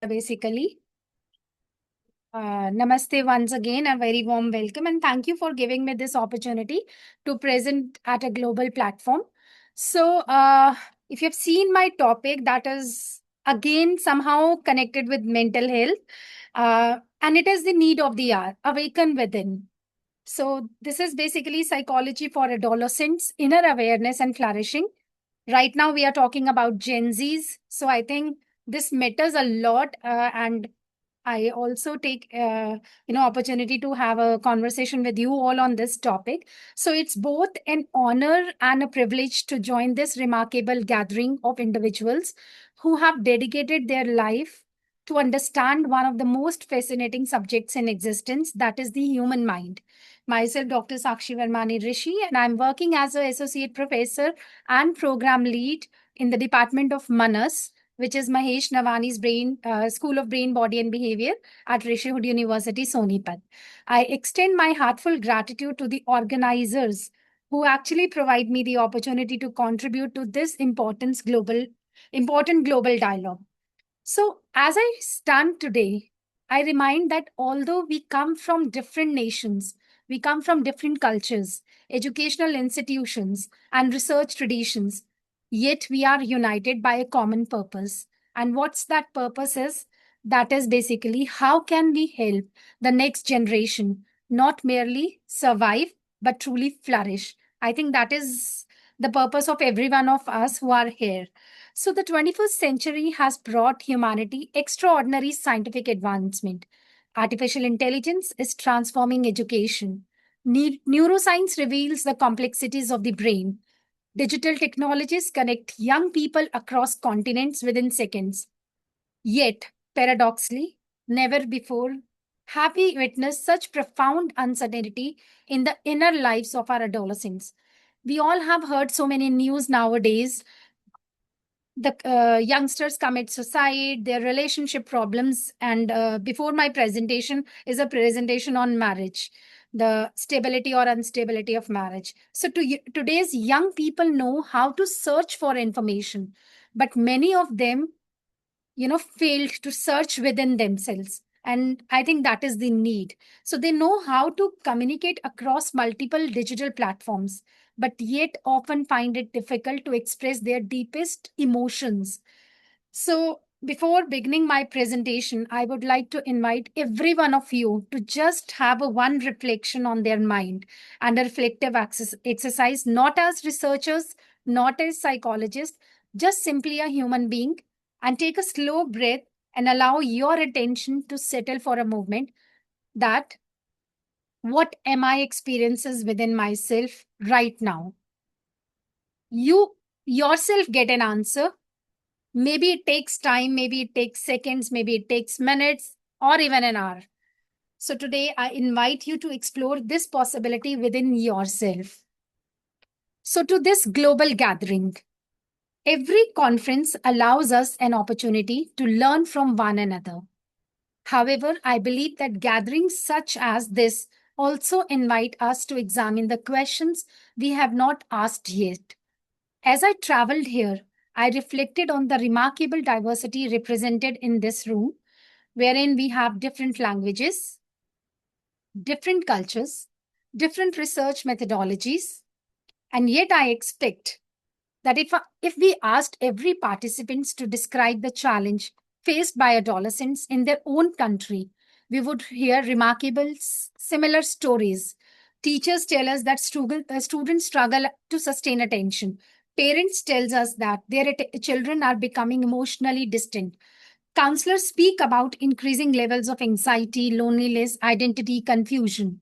basically. Namaste once again, a very warm welcome, and thank you for giving me this opportunity to present at a global platform. So, if you've seen my topic, that is again somehow connected with mental health, and it is the need of the hour, awaken within. So, this is basically psychology for adolescents, inner awareness and flourishing. Right now, we are talking about Gen Zs. So, I think this matters a lot, and I also take opportunity to have a conversation with you all on this topic. So it's both an honor and a privilege to join this remarkable gathering of individuals who have dedicated their life to understand one of the most fascinating subjects in existence, that is the human mind. Myself, Dr. Sakshi Vermani Rishi, and I'm working as an associate professor and program lead in the Department of Manas, which is Mahesh Navani's School of Brain, Body and Behavior at Rishihood University, Sonipat. I extend my heartfelt gratitude to the organizers who actually provide me the opportunity to contribute to this important global dialogue. So, as I stand today, I remind that although we come from different nations, we come from different cultures, educational institutions, and research traditions, yet we are united by a common purpose. And what's that purpose is? That is basically how can we help the next generation not merely survive, but truly flourish. I think that is the purpose of every one of us who are here. So, the 21st century has brought humanity extraordinary scientific advancement. Artificial intelligence is transforming education. Neuroscience reveals the complexities of the brain. Digital technologies connect young people across continents within seconds. Yet, paradoxically, never before have we witnessed such profound uncertainty in the inner lives of our adolescents. We all have heard so many news nowadays. The youngsters commit suicide, their relationship problems, and before my presentation is a presentation on marriage, the stability or instability of marriage. So today's young people know how to search for information, but many of them failed to search within themselves, and I think that is the need. So they know how to communicate across multiple digital platforms, but yet often find it difficult to express their deepest emotions. So before beginning my presentation, I would like to invite every one of you to just have a one reflection on their mind and a reflective exercise, not as researchers, not as psychologists, just simply a human being, and take a slow breath and allow your attention to settle for a moment that what am I experiences within myself right now? You yourself get an answer. Maybe it takes time, maybe it takes seconds, maybe it takes minutes or even an hour. So today I invite you to explore this possibility within yourself. So to this global gathering, every conference allows us an opportunity to learn from one another. However, I believe that gatherings such as this also invite us to examine the questions we have not asked yet. As I traveled here, I reflected on the remarkable diversity represented in this room, wherein we have different languages, different cultures, different research methodologies, and yet I expect that if we asked every participant to describe the challenge faced by adolescents in their own country, we would hear remarkable similar stories. Teachers tell us that students struggle to sustain attention. Parents tells us that their children are becoming emotionally distant. Counselors speak about increasing levels of anxiety, loneliness, identity confusion,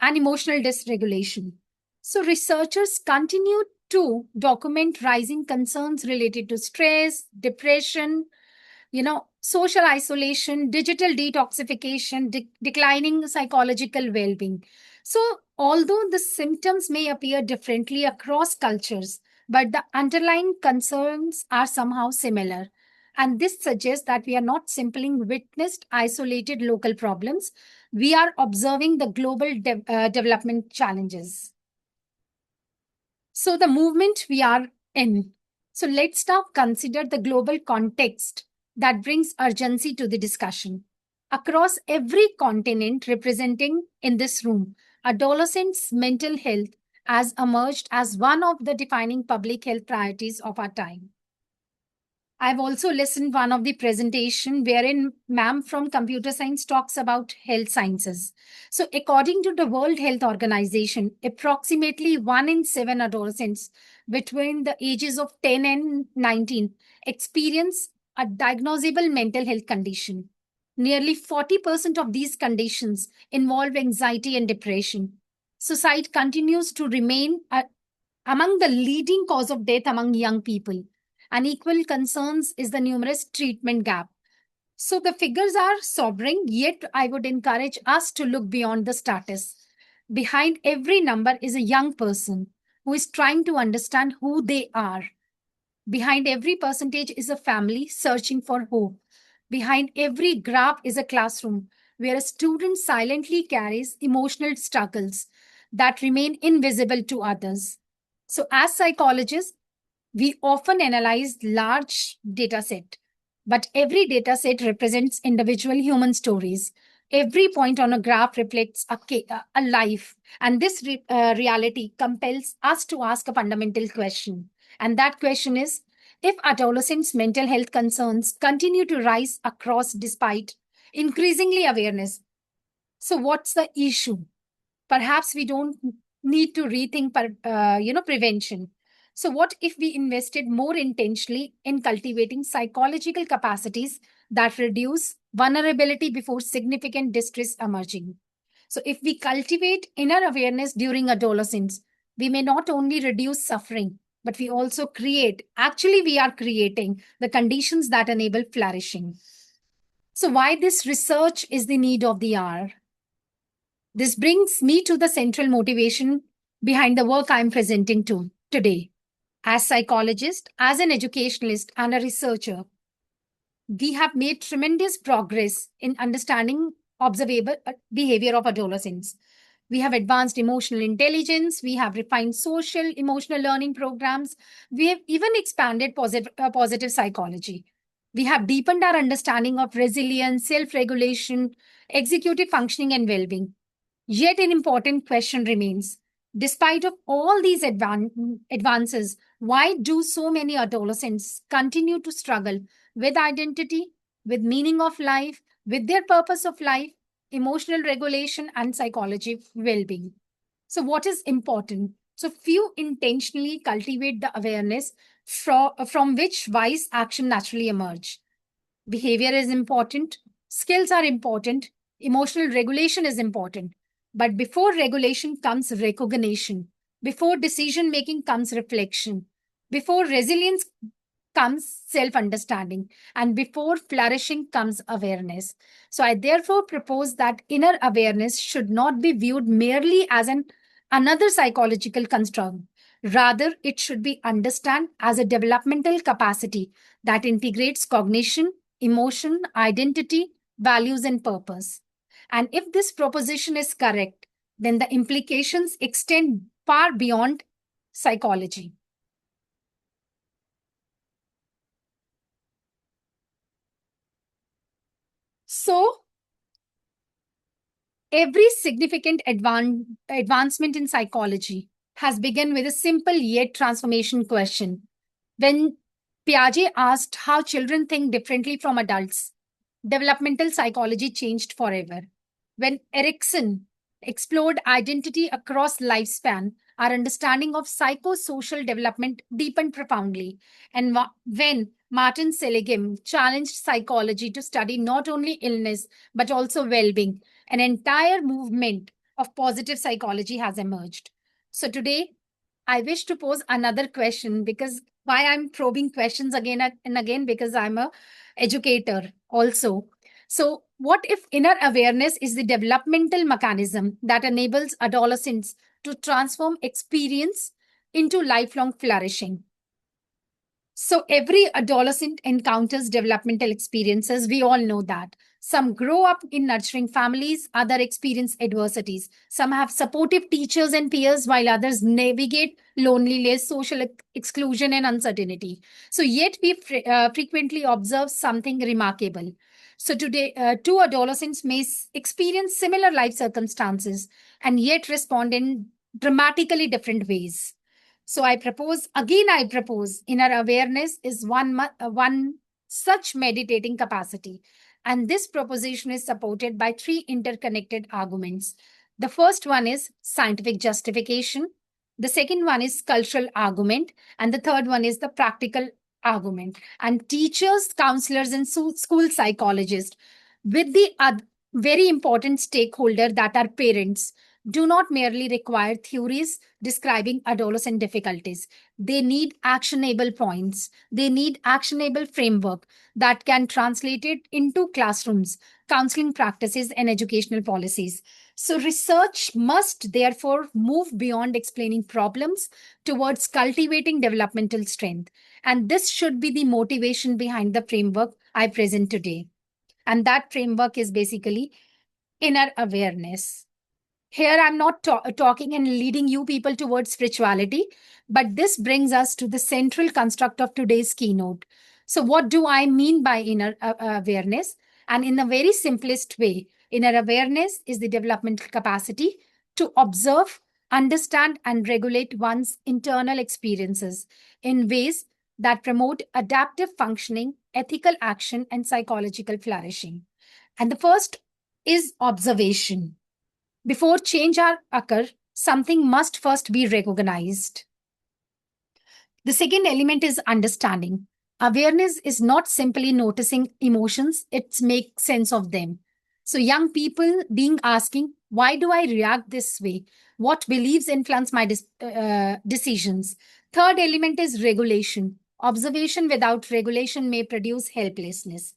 and emotional dysregulation. So, researchers continue to document rising concerns related to stress, depression, social isolation, digital detoxification, declining psychological well being. So, although the symptoms may appear differently across cultures, but the underlying concerns are somehow similar. And this suggests that we are not simply witnessed isolated local problems, we are observing the global development challenges. So, the movement we are in. So, let's now consider the global context that brings urgency to the discussion. Across every continent representing in this room, adolescents' mental health has emerged as one of the defining public health priorities of our time. I've also listened one of the presentation wherein ma'am from computer science talks about health sciences. So according to the World Health Organization, approximately 1 in 7 adolescents between the ages of 10 and 19 experience a diagnosable mental health condition. Nearly 40% of these conditions involve anxiety and depression. Suicide continues to remain among the leading cause of death among young people. Unequal concerns is the numerous treatment gap. So the figures are sobering, yet I would encourage us to look beyond the status. Behind every number is a young person who is trying to understand who they are. Behind every percentage is a family searching for hope. Behind every graph is a classroom where a student silently carries emotional struggles that remain invisible to others. So, as psychologists, we often analyze large data set, but every data set represents individual human stories. Every point on a graph reflects a life, and this reality compels us to ask a fundamental question. And that question is, if adolescents' mental health concerns continue to rise across despite increasingly awareness, so what's the issue? Perhaps we don't need to rethink prevention. So what if we invested more intentionally in cultivating psychological capacities that reduce vulnerability before significant distress emerging? So if we cultivate inner awareness during adolescence, we may not only reduce suffering, but we are creating the conditions that enable flourishing. So why this research is the need of the hour? This brings me to the central motivation behind the work I'm presenting to today. As psychologist, as an educationalist and a researcher, we have made tremendous progress in understanding observable behavior of adolescents. We have advanced emotional intelligence, we have refined social emotional learning programs, we have even expanded positive psychology. We have deepened our understanding of resilience, self regulation, executive functioning, and well being. Yet an important question remains. Despite of all these advances, why do so many adolescents continue to struggle with identity, with meaning of life, with their purpose of life, emotional regulation, and psychology well-being? So what is important? So few intentionally cultivate the awareness from which wise action naturally emerge. Behavior is important, skills are important, emotional regulation is important. But before regulation comes recognition, before decision making comes reflection, before resilience comes self understanding, and before flourishing comes awareness. So, I therefore propose that inner awareness should not be viewed merely as another psychological construct. Rather, it should be understood as a developmental capacity that integrates cognition, emotion, identity, values, and purpose. And if this proposition is correct, then the implications extend far beyond psychology. So, every significant advancement in psychology has begun with a simple yet transformation question. When Piaget asked how children think differently from adults, developmental psychology changed forever. When Erikson explored identity across lifespan, our understanding of psychosocial development deepened profoundly. And when Martin Seligman challenged psychology to study not only illness but also well being, an entire movement of positive psychology has emerged. So today, I wish to pose another question because why I'm probing questions again and again because I'm a educator also. So what if inner awareness is the developmental mechanism that enables adolescents to transform experience into lifelong flourishing? So every adolescent encounters developmental experiences. We all know that. Some grow up in nurturing families, other experience adversities. Some have supportive teachers and peers, while others navigate loneliness, social exclusion, and uncertainty. So yet we frequently observe something remarkable. So today, two adolescents may experience similar life circumstances and yet respond in dramatically different ways. So I propose inner awareness is one such meditating capacity. And this proposition is supported by three interconnected arguments. The first one is scientific justification. The second one is cultural argument. And the third one is the practical argument. And teachers, counselors, and school psychologists, with the very important stakeholder that are parents, do not merely require theories describing adolescent difficulties. They need actionable points. They need actionable framework that can translate it into classrooms, counseling practices, and educational policies. So research must therefore move beyond explaining problems towards cultivating developmental strength. And this should be the motivation behind the framework I present today. And that framework is basically inner awareness. Here, I'm not talking and leading you people towards spirituality, but this brings us to the central construct of today's keynote. So, what do I mean by inner awareness? And in a very simplest way, inner awareness is the developmental capacity to observe, understand, and regulate one's internal experiences in ways that promote adaptive functioning, ethical action, and psychological flourishing. And the first is observation. Before change occur, something must first be recognized. The second element is understanding. Awareness is not simply noticing emotions, it's make sense of them. So young people being asking, why do I react this way? What beliefs influence my decisions? Third element is regulation. Observation without regulation may produce helplessness.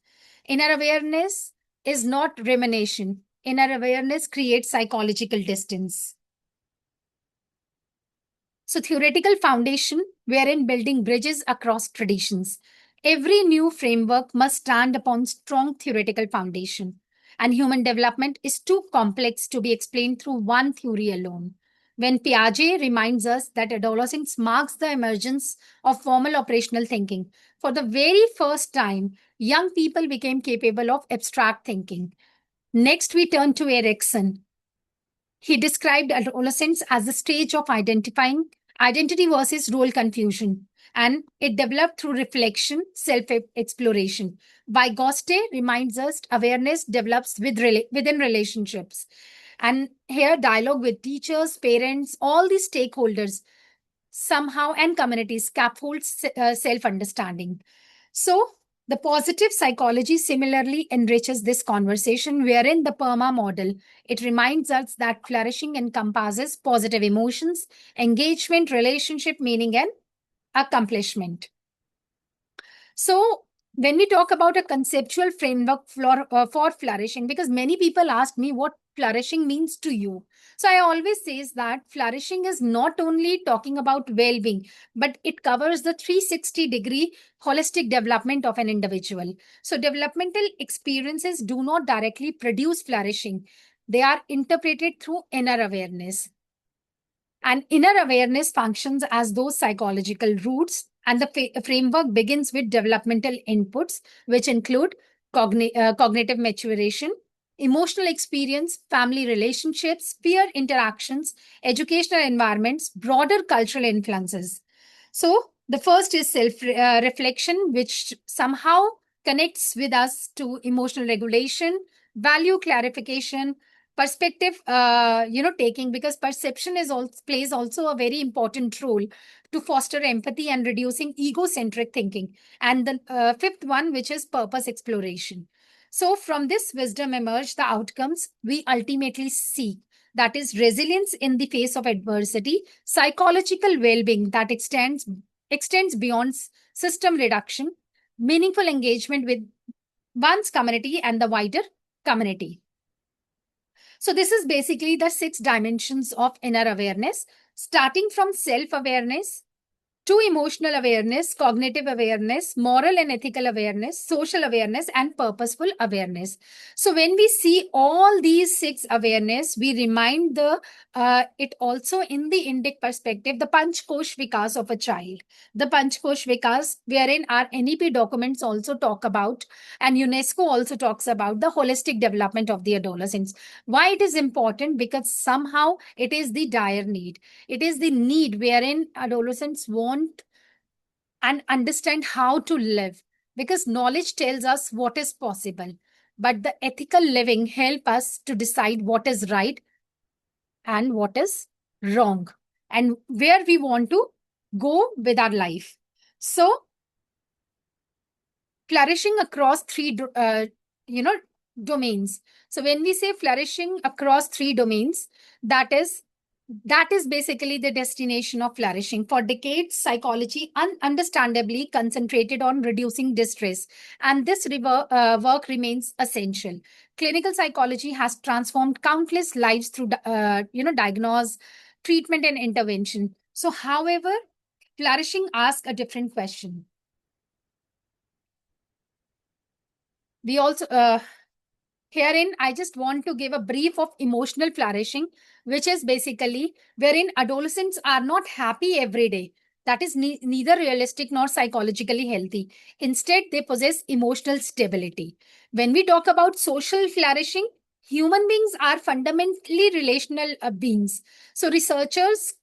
Inner awareness is not rumination. Inner awareness creates psychological distance. So, theoretical foundation, wherein building bridges across traditions. Every new framework must stand upon strong theoretical foundation, and human development is too complex to be explained through one theory alone. When Piaget reminds us that adolescence marks the emergence of formal operational thinking, for the very first time, young people became capable of abstract thinking. Next, we turn to Erikson. He described adolescence as the stage of identifying identity versus role confusion, and it developed through reflection, self exploration. Vygotsky reminds us awareness develops within relationships. And here, dialogue with teachers, parents, all the stakeholders somehow and communities scaffolds self understanding. So, the positive psychology similarly enriches this conversation, wherein the PERMA model, it reminds us that flourishing encompasses positive emotions, engagement, relationship, meaning, and accomplishment. So, when we talk about a conceptual framework for flourishing, because many people ask me what flourishing means to you. So, I always says that flourishing is not only talking about well-being, but it covers the 360-degree holistic development of an individual. So, developmental experiences do not directly produce flourishing. They are interpreted through inner awareness. And inner awareness functions as those psychological roots, and the framework begins with developmental inputs, which include cognitive maturation, emotional experience, family relationships, peer interactions, educational environments, broader cultural influences. So, the first is self reflection, which somehow connects with us to emotional regulation, value clarification, perspective taking, because perception is also plays also a very important role to foster empathy and reducing egocentric thinking. And the fifth one, which is purpose exploration. So from this wisdom emerge the outcomes we ultimately seek, that is resilience in the face of adversity, psychological well-being that extends beyond system reduction, meaningful engagement with one's community and the wider community. So, this is basically the 6 dimensions of inner awareness, starting from self awareness to emotional awareness, cognitive awareness, moral and ethical awareness, social awareness, and purposeful awareness. So when we see all these six awareness, we remind it also in the Indic perspective, the Panchkosh Vikas of a child. The Panchkosh Vikas, wherein our NEP documents also talk about, and UNESCO also talks about the holistic development of the adolescents. Why it is important? Because somehow it is the dire need. It is the need wherein adolescents want and understand how to live, because knowledge tells us what is possible, but the ethical living help us to decide what is right and what is wrong, and where we want to go with our life. So flourishing across you know domains. So when we say flourishing across three domains, that is that is basically the destination of flourishing. For decades, psychology understandably concentrated on reducing distress, and this work remains essential. Clinical psychology has transformed countless lives through diagnose, treatment, and intervention. So however, flourishing asks a different question. We also Herein, I just want to give a brief of emotional flourishing, which is basically wherein adolescents are not happy every day. That is neither realistic nor psychologically healthy. Instead, they possess emotional stability. When we talk about social flourishing, human beings are fundamentally relational beings. So, researchers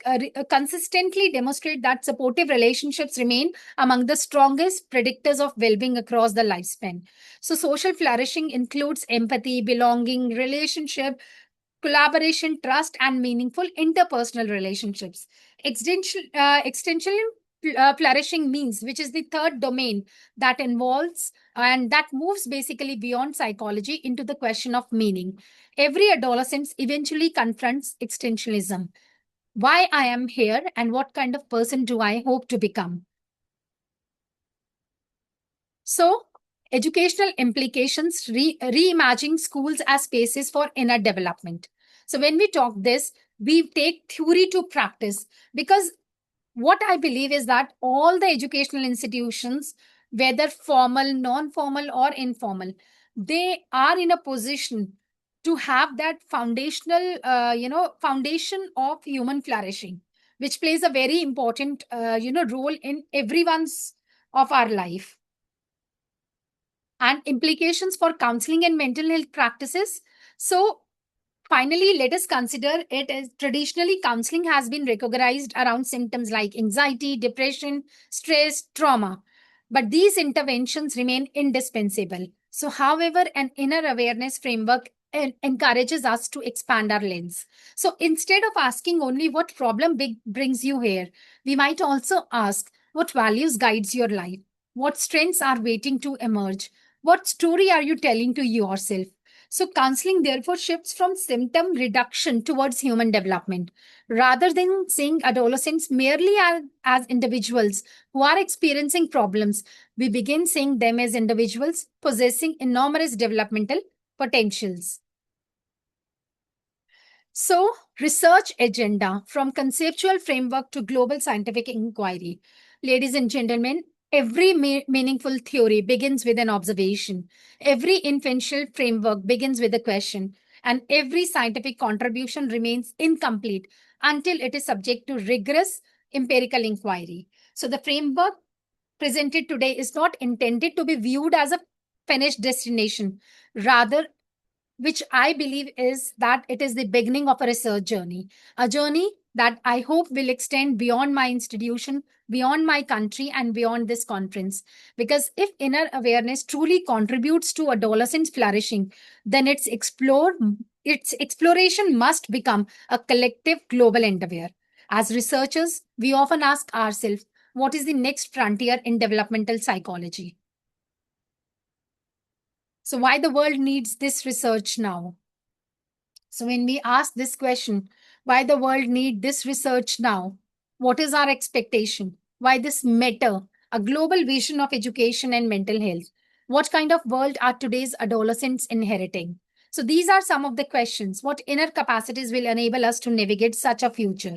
consistently demonstrate that supportive relationships remain among the strongest predictors of well being across the lifespan. So, social flourishing includes empathy, belonging, relationship, collaboration, trust, and meaningful interpersonal relationships. Extension flourishing means, which is the third domain that involves and that moves basically beyond psychology into the question of meaning. Every adolescent eventually confronts existentialism. Why I am here and what kind of person do I hope to become? So, educational implications, reimagining schools as spaces for inner development. So, when we talk this, we take theory to practice, because what I believe is that all the educational institutions, whether formal, non formal, or informal, they are in a position to have that foundation of human flourishing, which plays a very important, role in everyone's of our life. And implications for counseling and mental health practices. So, finally, let us consider it as traditionally counseling has been recognized around symptoms like anxiety, depression, stress, trauma. But these interventions remain indispensable. So, however, an inner awareness framework encourages us to expand our lens. So, instead of asking only what problem brings you here, we might also ask what values guides your life, what strengths are waiting to emerge, what story are you telling to yourself. So, counseling therefore shifts from symptom reduction towards human development. Rather than seeing adolescents merely as individuals who are experiencing problems, we begin seeing them as individuals possessing enormous developmental potentials. So, research agenda from conceptual framework to global scientific inquiry. Ladies and gentlemen, every meaningful theory begins with an observation. Every influential framework begins with a question. And every scientific contribution remains incomplete until it is subject to rigorous empirical inquiry. So, the framework presented today is not intended to be viewed as a finished destination. Rather, which I believe is that it is the beginning of a journey that I hope will extend beyond my institution, beyond my country, and beyond this conference. Because if inner awareness truly contributes to adolescents' flourishing, then its exploration must become a collective global endeavor. As researchers, we often ask ourselves, what is the next frontier in developmental psychology? So, why the world needs this research now? So, when we ask this question, why the world need this research now? What is our expectation? Why this matter? A global vision of education and mental health. What kind of world are today's adolescents inheriting? So, these are some of the questions. What inner capacities will enable us to navigate such a future?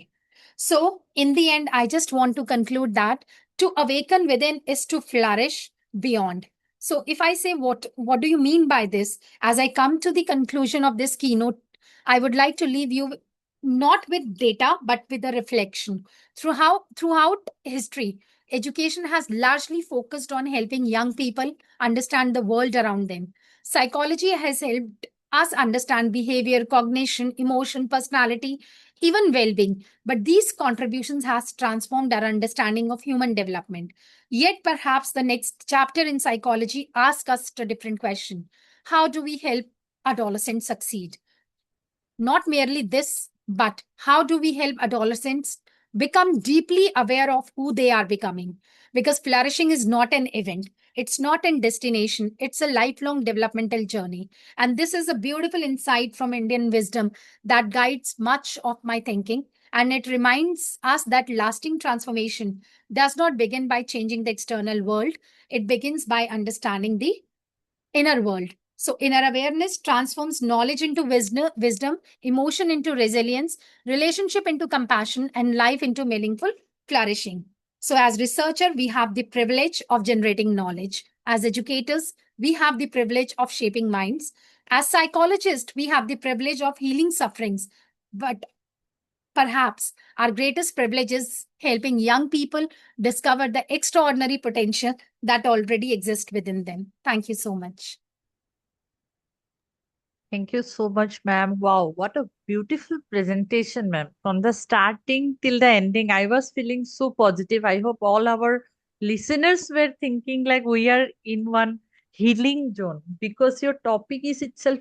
So, in the end, I just want to conclude that to awaken within is to flourish beyond. So, if I say what do you mean by this? As I come to the conclusion of this keynote, I would like to leave you not with data but with a reflection. Throughout history, education has largely focused on helping young people understand the world around them. Psychology has helped us understand behavior, cognition, emotion, personality, even well-being, but these contributions has transformed our understanding of human development. Yet perhaps the next chapter in psychology asks us a different question. How do we help adolescents succeed? Not merely this, but how do we help adolescents become deeply aware of who they are becoming? Because flourishing is not an event, it's not a destination, it's a lifelong developmental journey. And this is a beautiful insight from Indian wisdom that guides much of my thinking. And it reminds us that lasting transformation does not begin by changing the external world, it begins by understanding the inner world. So, inner awareness transforms knowledge into wisdom, emotion into resilience, relationship into compassion, and life into meaningful flourishing. So, as researcher, we have the privilege of generating knowledge. As educators, we have the privilege of shaping minds. As psychologists, we have the privilege of healing sufferings. But perhaps our greatest privilege is helping young people discover the extraordinary potential that already exists within them. Thank you so much. Thank you so much, ma'am. Wow, what a beautiful presentation, ma'am. From the starting till the ending, I was feeling so positive. I hope all our listeners were thinking like we are in one healing zone because your topic is itself